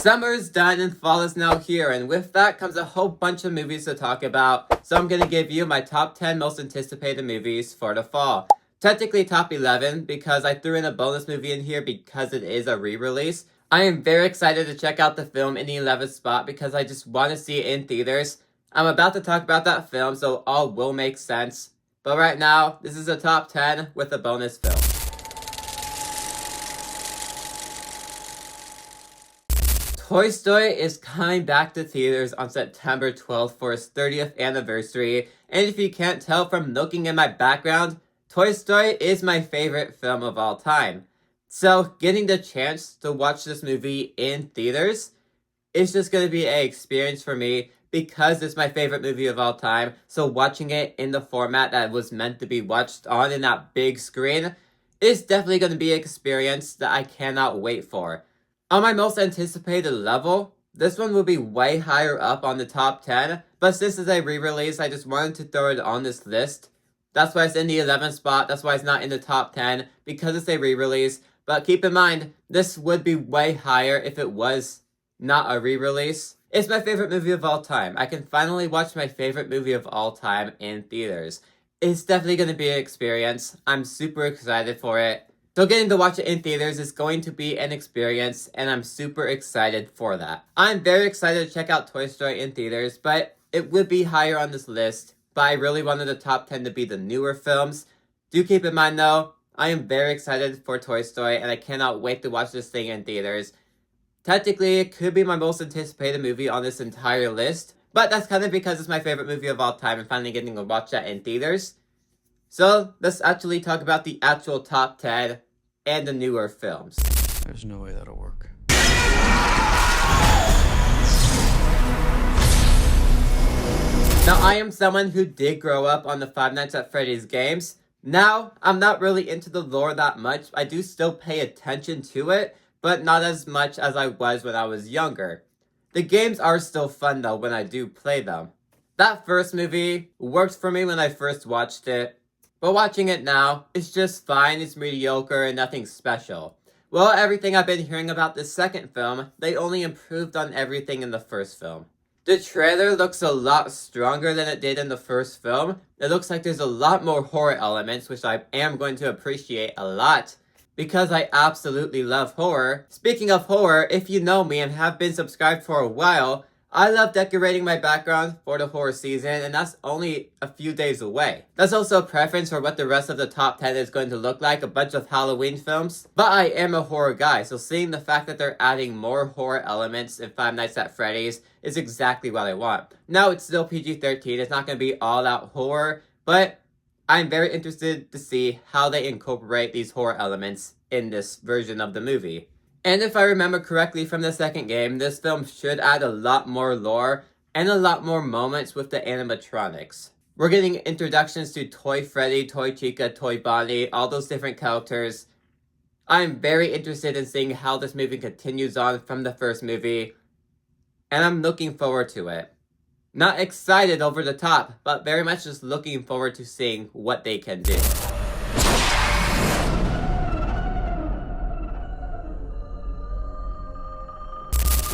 Summer's done and fall is now here, and with that comes a whole bunch of movies to talk about. So I'm gonna give you my top 10 most anticipated movies for the fall. Technically top 11 because I threw in a bonus movie in here because it is a re-release. I am very excited to check out the film in the 11th spot because I just want to see it in theaters. I'm about to talk about that film, so all will make sense. But right now, this is a top 10 with a bonus film. Toy Story is coming back to theaters on September 12th for its 30th anniversary, and if you can't tell from looking in my background, Toy Story is my favorite film of all time. So getting the chance to watch this movie in theaters is just going to be an experience for me because it's my favorite movie of all time. So watching it in the format that was meant to be watched on in that big screen is definitely going to be an experience that I cannot wait for. On my most anticipated level, this one will be way higher up on the top 10, but since it's a re-release, I just wanted to throw it on this list. That's why it's in the 11th spot, that's why it's not in the top 10, because it's a re-release. But keep in mind, this would be way higher if it was not a re-release. It's my favorite movie of all time. I can finally watch my favorite movie of all time in theaters. It's definitely going to be an experience. I'm super excited for it. So getting to watch it in theaters is going to be an experience, and I'm super excited for that. I'm very excited to check out Toy Story in theaters, but it would be higher on this list. But I really wanted the top 10 to be the newer films. Do keep in mind though, I am very excited for Toy Story, and I cannot wait to watch this thing in theaters. Technically, it could be my most anticipated movie on this entire list, but that's kind of because it's my favorite movie of all time and finally getting to watch that in theaters. So, let's actually talk about the actual top 10 and the newer films. There's no way that'll work. Now, I am someone who did grow up on the Five Nights at Freddy's games. Now, I'm not really into the lore that much. I do still pay attention to it, but not as much as I was when I was younger. The games are still fun though when I do play them. That first movie worked for me when I first watched it, but watching it now, it's just fine, it's mediocre, and nothing special. Well, everything I've been hearing about this second film, they only improved on everything in the first film. The trailer looks a lot stronger than it did in the first film. It looks like there's a lot more horror elements, which I am going to appreciate a lot, because I absolutely love horror. Speaking of horror, if you know me and have been subscribed for a while, I love decorating my background for the horror season, and that's only a few days away. That's also a preference for what the rest of the top 10 is going to look like, a bunch of Halloween films. But I am a horror guy, so seeing the fact that they're adding more horror elements in Five Nights at Freddy's is exactly what I want. Now it's still PG-13, it's not going to be all out horror, but I'm very interested to see how they incorporate these horror elements in this version of the movie. And if I remember correctly from the second game, this film should add a lot more lore and a lot more moments with the animatronics. We're getting introductions to Toy Freddy, Toy Chica, Toy Bonnie, all those different characters. I'm very interested in seeing how this movie continues on from the first movie, and I'm looking forward to it. Not excited over the top, but very much just looking forward to seeing what they can do.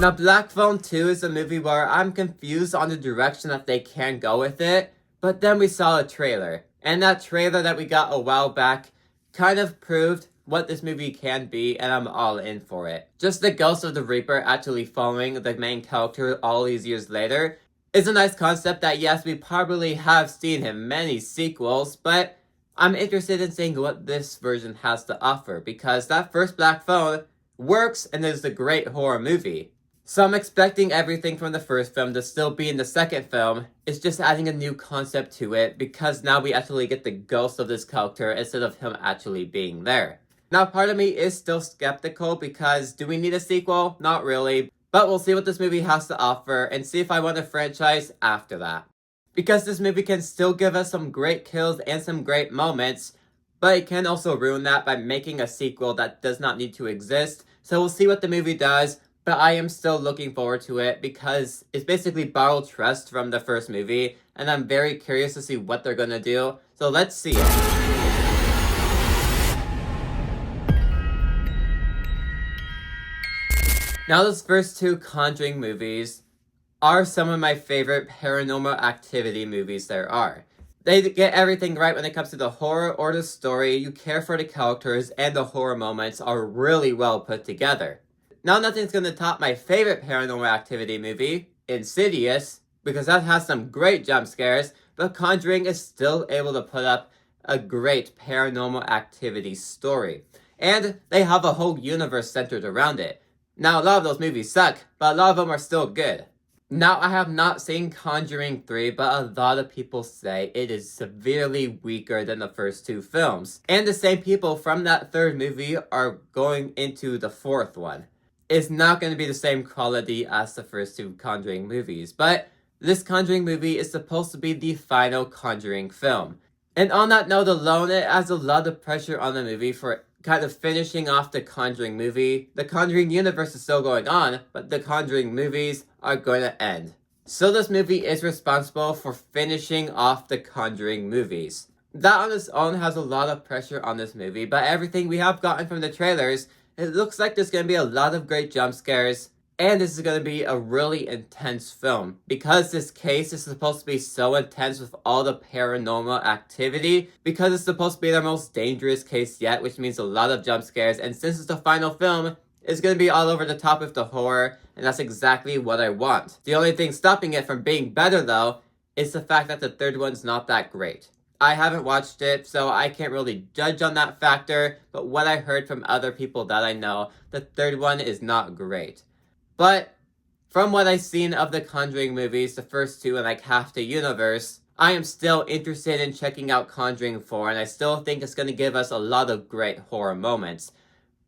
Now, Black Phone 2 is a movie where I'm confused on the direction that they can go with it, but then we saw a trailer, and that trailer that we got a while back kind of proved what this movie can be, and I'm all in for it. Just the Ghost of the Reaper actually following the main character all these years later is a nice concept that, yes, we probably have seen in many sequels, but I'm interested in seeing what this version has to offer, because that first Black Phone works and is a great horror movie. So I'm expecting everything from the first film to still be in the second film. It's just adding a new concept to it, because now we actually get the ghost of this character instead of him actually being there. Now, part of me is still skeptical, because do we need a sequel? Not really. But we'll see what this movie has to offer and see if I want a franchise after that. Because this movie can still give us some great kills and some great moments, but it can also ruin that by making a sequel that does not need to exist. So we'll see what the movie does, but I am still looking forward to it because it's basically borrowed trust from the first movie, and I'm very curious to see what they're gonna do. So let's see it. Now, those first two Conjuring movies are some of my favorite paranormal activity movies there are. They get everything right when it comes to the horror or the story, you care for the characters, and the horror moments are really well put together. Now, nothing's gonna top my favorite paranormal activity movie, Insidious, because that has some great jump scares, but Conjuring is still able to put up a great paranormal activity story. And they have a whole universe centered around it. Now, a lot of those movies suck, but a lot of them are still good. Now, I have not seen Conjuring 3, but a lot of people say it is severely weaker than the first two films. And the same people from that third movie are going into the fourth one. It's not going to be the same quality as the first two Conjuring movies, but this Conjuring movie is supposed to be the final Conjuring film. And on that note alone, it has a lot of pressure on the movie for kind of finishing off the Conjuring movie. The Conjuring universe is still going on, but the Conjuring movies are going to end. So this movie is responsible for finishing off the Conjuring movies. That on its own has a lot of pressure on this movie, but everything we have gotten from the trailers, it looks like there's going to be a lot of great jump scares, and this is going to be a really intense film. Because this case is supposed to be so intense with all the paranormal activity, because it's supposed to be their most dangerous case yet, which means a lot of jump scares, and since it's the final film, it's going to be all over the top with the horror, and that's exactly what I want. The only thing stopping it from being better, though, is the fact that the third one's not that great. I haven't watched it, so I can't really judge on that factor, but what I heard from other people that I know, the third one is not great. But from what I've seen of the Conjuring movies, the first two and like half the universe, I am still interested in checking out Conjuring 4, and I still think it's going to give us a lot of great horror moments.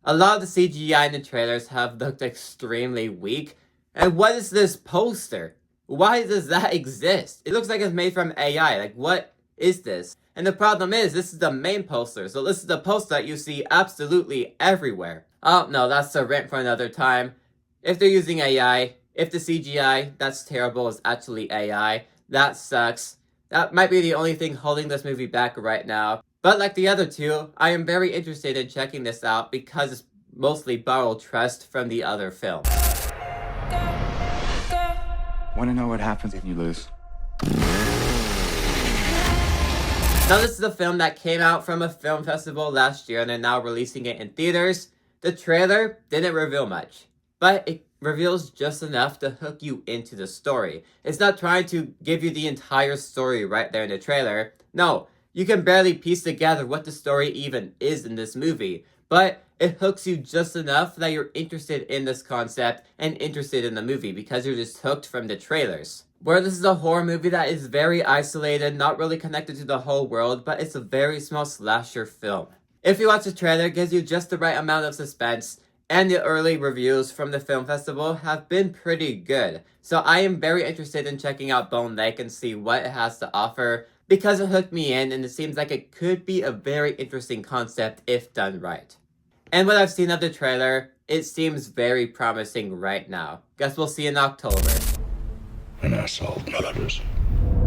A lot of the CGI in the trailers have looked extremely weak. And what is this poster? Why does that exist? It looks like it's made from AI. Like, what is this? And the problem is, this is the main poster. So this is the poster that you see absolutely everywhere. Oh, no, that's a rant for another time. If they're using AI, if the CGI, that's terrible, is actually AI, that sucks. That might be the only thing holding this movie back right now. But like the other two, I am very interested in checking this out because it's mostly borrowed trust from the other films. Want to know what happens if you lose? Now this is a film that came out from a film festival last year and they're now releasing it in theaters. The trailer didn't reveal much, but it reveals just enough to hook you into the story. It's not trying to give you the entire story right there in the trailer. No, you can barely piece together what the story even is in this movie, but it hooks you just enough that you're interested in this concept and interested in the movie because you're just hooked from the trailers. Where this is a horror movie that is very isolated, not really connected to the whole world, but it's a very small slasher film. If you watch the trailer, it gives you just the right amount of suspense, and the early reviews from the film festival have been pretty good. So I am very interested in checking out Bone Lake and see what it has to offer, because it hooked me in and it seems like it could be a very interesting concept if done right. And what I've seen of the trailer, it seems very promising right now. Guess we'll see in October. And I solved murders.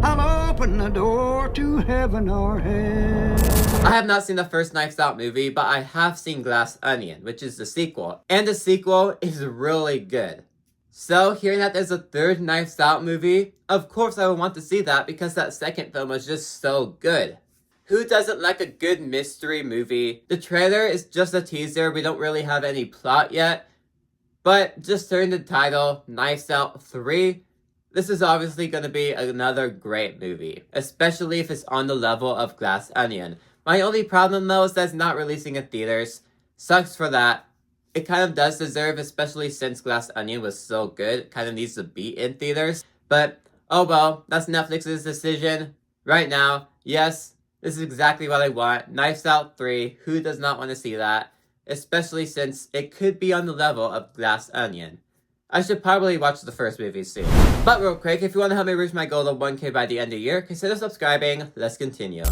I'll open the door to heaven or hell. I have not seen the first Knives Out movie, but I have seen Glass Onion, which is the sequel. And the sequel is really good. So, hearing that there's a third Knives Out movie, of course I would want to see that because that second film was just so good. Who doesn't like a good mystery movie? The trailer is just a teaser, we don't really have any plot yet. But just hearing the title, Knives Out 3, this is obviously going to be another great movie, especially if it's on the level of Glass Onion. My only problem though is that it's not releasing in theaters. Sucks for that. It kind of does deserve, especially since Glass Onion was so good, it kind of needs to be in theaters. But, oh well, that's Netflix's decision. Right now, yes, this is exactly what I want. Knives Out 3, who does not want to see that? Especially since it could be on the level of Glass Onion. I should probably watch the first movie soon. But real quick, if you want to help me reach my goal of 1K by the end of the year, consider subscribing. Let's continue.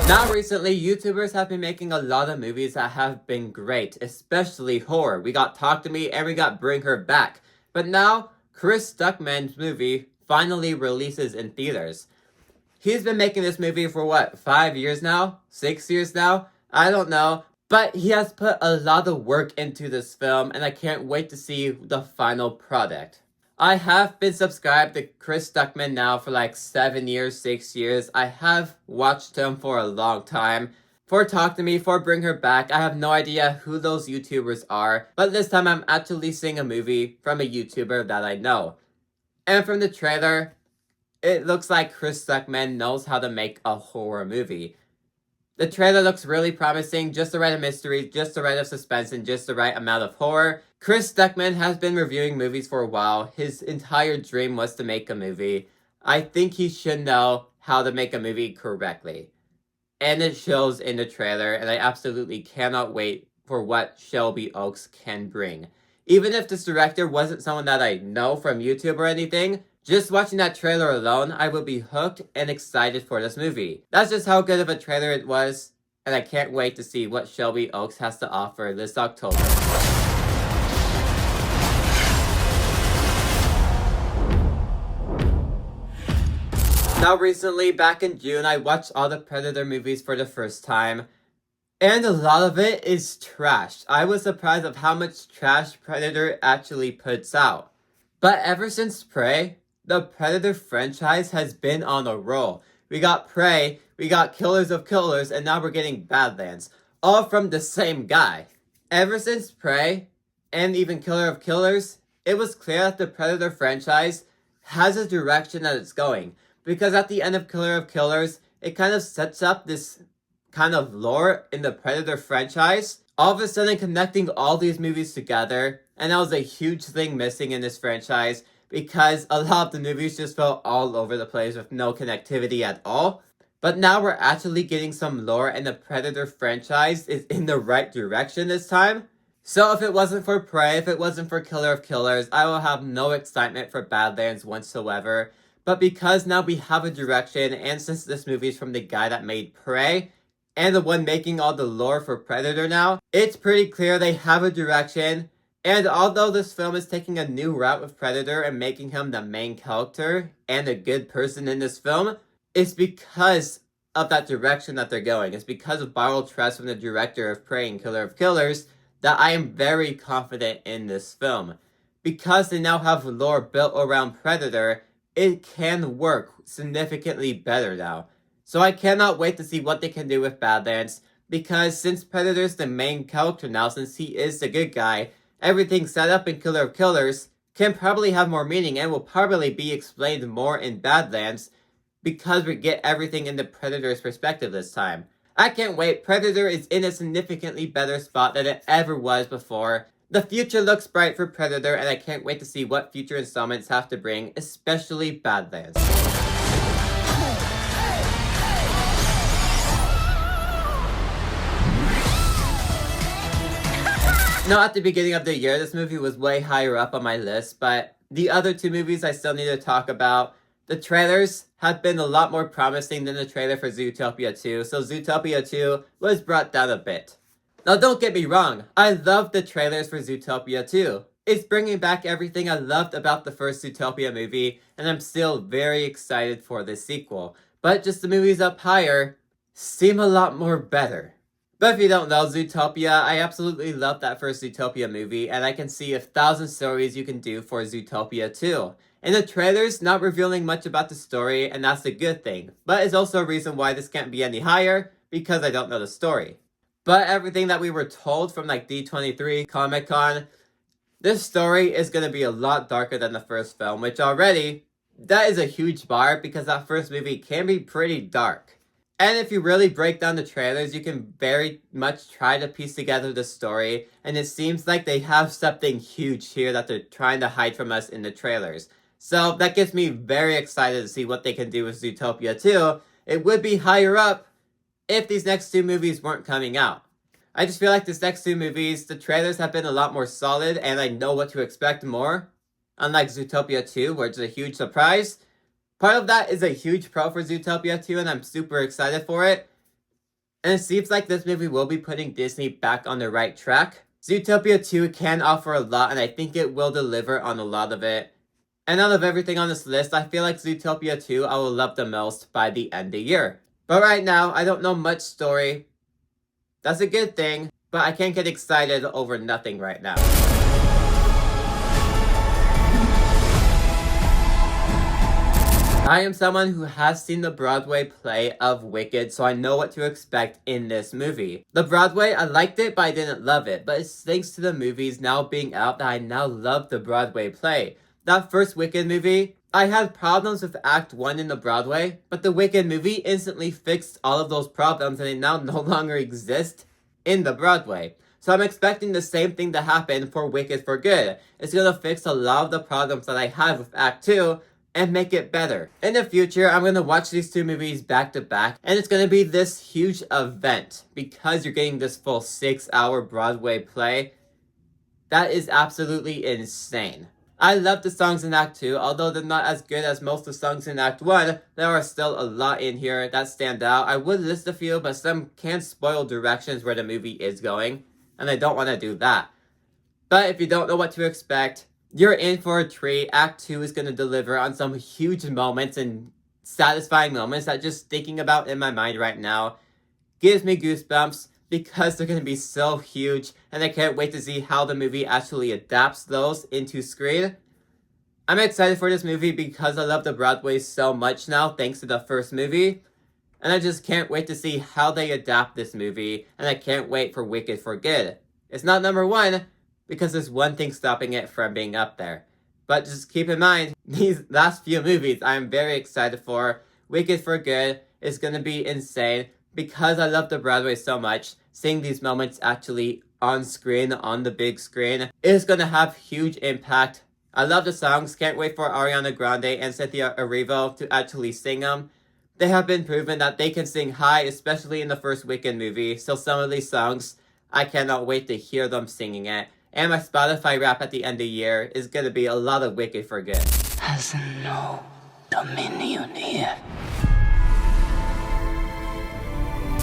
Now recently, YouTubers have been making a lot of movies that have been great, especially horror. We got Talk to Me and we got Bring Her Back. But now, Chris Stuckman's movie finally releases in theaters. He's been making this movie for what, 5 years now? 6 years now? I don't know. But he has put a lot of work into this film, and I can't wait to see the final product. I have been subscribed to Chris Stuckman now for like 7 years, 6 years. I have watched him for a long time. For Talk to Me, for Bring Her Back, I have no idea who those YouTubers are, but this time I'm actually seeing a movie from a YouTuber that I know. And from the trailer, it looks like Chris Stuckman knows how to make a horror movie. The trailer looks really promising, just the right of mystery, just the right of suspense, and just the right amount of horror. Chris Stuckman has been reviewing movies for a while. His entire dream was to make a movie. I think he should know how to make a movie correctly. And it shows in the trailer, and I absolutely cannot wait for what Shelby Oaks can bring. Even if this director wasn't someone that I know from YouTube or anything, just watching that trailer alone, I will be hooked and excited for this movie. That's just how good of a trailer it was, and I can't wait to see what Shelby Oaks has to offer this October. Now recently, back in June, I watched all the Predator movies for the first time, and a lot of it is trash. I was surprised of how much trash Predator actually puts out. But ever since Prey, the Predator franchise has been on a roll. We got Prey, we got Killers of Killers, and now we're getting Badlands. All from the same guy. Ever since Prey, and even Killer of Killers, it was clear that the Predator franchise has a direction that it's going. Because at the end of Killer of Killers, it kind of sets up this kind of lore in the Predator franchise. All of a sudden connecting all these movies together, and that was a huge thing missing in this franchise. Because a lot of the movies just felt all over the place with no connectivity at all. But now we're actually getting some lore, and the Predator franchise is in the right direction this time. So if it wasn't for Prey, if it wasn't for Killer of Killers, I will have no excitement for Badlands whatsoever. But because now we have a direction, and since this movie is from the guy that made Prey, and the one making all the lore for Predator now, it's pretty clear they have a direction. And although this film is taking a new route with Predator and making him the main character and a good person in this film, it's because of that direction that they're going. It's because of Barrel Trust from the director of Prey and Killer of Killers that I am very confident in this film. Because they now have lore built around Predator, it can work significantly better now. So I cannot wait to see what they can do with Badlands, because since Predator's the main character now, since he is the good guy, everything set up in Killer of Killers can probably have more meaning and will probably be explained more in Badlands because we get everything in the Predator's perspective this time. I can't wait. Predator is in a significantly better spot than it ever was before. The future looks bright for Predator, and I can't wait to see what future installments have to bring, especially Badlands. Now, at the beginning of the year, this movie was way higher up on my list, but the other two movies I still need to talk about. The trailers have been a lot more promising than the trailer for Zootopia 2, so Zootopia 2 was brought down a bit. Now, don't get me wrong, I love the trailers for Zootopia 2. It's bringing back everything I loved about the first Zootopia movie, and I'm still very excited for the sequel. But just the movies up higher seem a lot more better. But if you don't know Zootopia, I absolutely love that first Zootopia movie, and I can see 1,000 stories you can do for Zootopia 2. In the trailers, not revealing much about the story, and that's a good thing. But it's also a reason why this can't be any higher, because I don't know the story. But everything that we were told from like D23, Comic-Con, this story is going to be a lot darker than the first film, which already, that is a huge bar because that first movie can be pretty dark. And if you really break down the trailers, you can very much try to piece together the story, and it seems like they have something huge here that they're trying to hide from us in the trailers. So that gets me very excited to see what they can do with Zootopia 2. It would be higher up if these next two movies weren't coming out. I just feel like these next two movies, the trailers have been a lot more solid, and I know what to expect more. Unlike Zootopia 2, where it's a huge surprise. Part of that is a huge pro for Zootopia 2, and I'm super excited for it. And it seems like this movie will be putting Disney back on the right track. Zootopia 2 can offer a lot, and I think it will deliver on a lot of it. And out of everything on this list, I feel like Zootopia 2 I will love the most by the end of the year. But right now, I don't know much story That's a good thing, but I can't get excited over nothing right now. I am someone who has seen the Broadway play of Wicked, so I know what to expect in this movie. The Broadway, I liked it, but I didn't love it. But it's thanks to the movies now being out that I now love the Broadway play. That first Wicked movie, I had problems with Act 1 in the Broadway, but the Wicked movie instantly fixed all of those problems and they now no longer exist in the Broadway. So I'm expecting the same thing to happen for Wicked for Good. It's gonna fix a lot of the problems that I have with Act 2, and make it better. In the future, I'm going to watch these two movies back to back, and it's going to be this huge event because you're getting this full 6-hour Broadway play. That is absolutely insane. I love the songs in Act 2, although they're not as good as most of the songs in Act 1, there are still a lot in here that stand out. I would list a few, but some can spoil directions where the movie is going, and I don't want to do that. But if you don't know what to expect, you're in for a treat. Act 2 is going to deliver on some huge moments and satisfying moments that just thinking about in my mind right now gives me goosebumps because they're going to be so huge and I can't wait to see how the movie actually adapts those into screen. I'm excited for this movie because I love the Broadway so much now thanks to the first movie. And I just can't wait to see how they adapt this movie and I can't wait for Wicked for Good. It's not number 1, because there's one thing stopping it from being up there. But just keep in mind, these last few movies I'm very excited for. Wicked for Good is going to be insane because I love the Broadway so much. Seeing these moments actually on screen, on the big screen, is going to have huge impact. I love the songs. Can't wait for Ariana Grande and Cynthia Erivo to actually sing them. They have been proven that they can sing high, especially in the first Wicked movie. So some of these songs, I cannot wait to hear them singing it. And my Spotify rap at the end of the year is going to be a lot of Wicked for Good. Has no dominion here.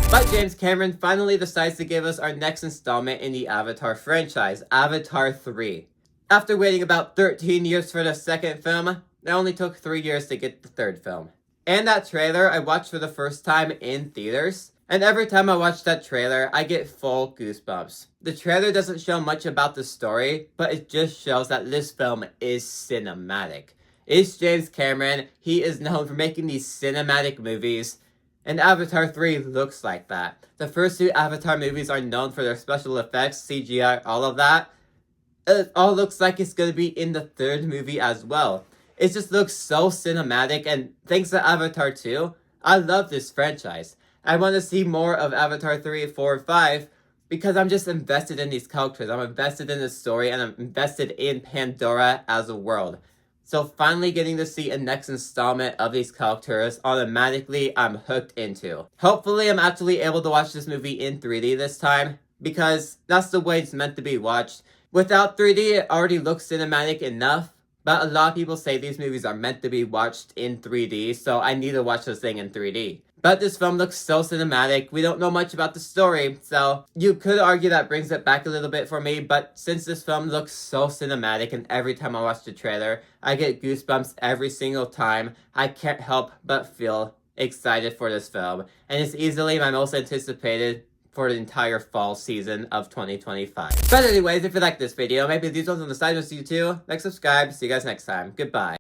But James Cameron finally decides to give us our next installment in the Avatar franchise, Avatar 3. After waiting about 13 years for the second film, it only took 3 years to get the third film. And that trailer I watched for the first time in theaters. And every time I watch that trailer, I get full goosebumps. The trailer doesn't show much about the story, but it just shows that this film is cinematic. It's James Cameron. He is known for making these cinematic movies, and Avatar 3 looks like that. The first 2 Avatar movies are known for their special effects, CGI, all of that. It all looks like it's going to be in the third movie as well. It just looks so cinematic, and thanks to Avatar 2, I love this franchise. I want to see more of Avatar 3, 4, 5 because I'm just invested in these characters. I'm invested in the story and I'm invested in Pandora as a world. So finally getting to see a next installment of these characters, automatically I'm hooked into. Hopefully I'm actually able to watch this movie in 3D this time because that's the way it's meant to be watched. Without 3D, it already looks cinematic enough. But a lot of people say these movies are meant to be watched in 3D, so I need to watch this thing in 3D. But this film looks so cinematic, we don't know much about the story, so you could argue that brings it back a little bit for me, but since this film looks so cinematic and every time I watch the trailer, I get goosebumps every single time, I can't help but feel excited for this film. And it's easily my most anticipated for the entire fall season of 2025. But anyways, if you like this video, maybe these ones on the side will see you too. Like, subscribe, see you guys next time. Goodbye.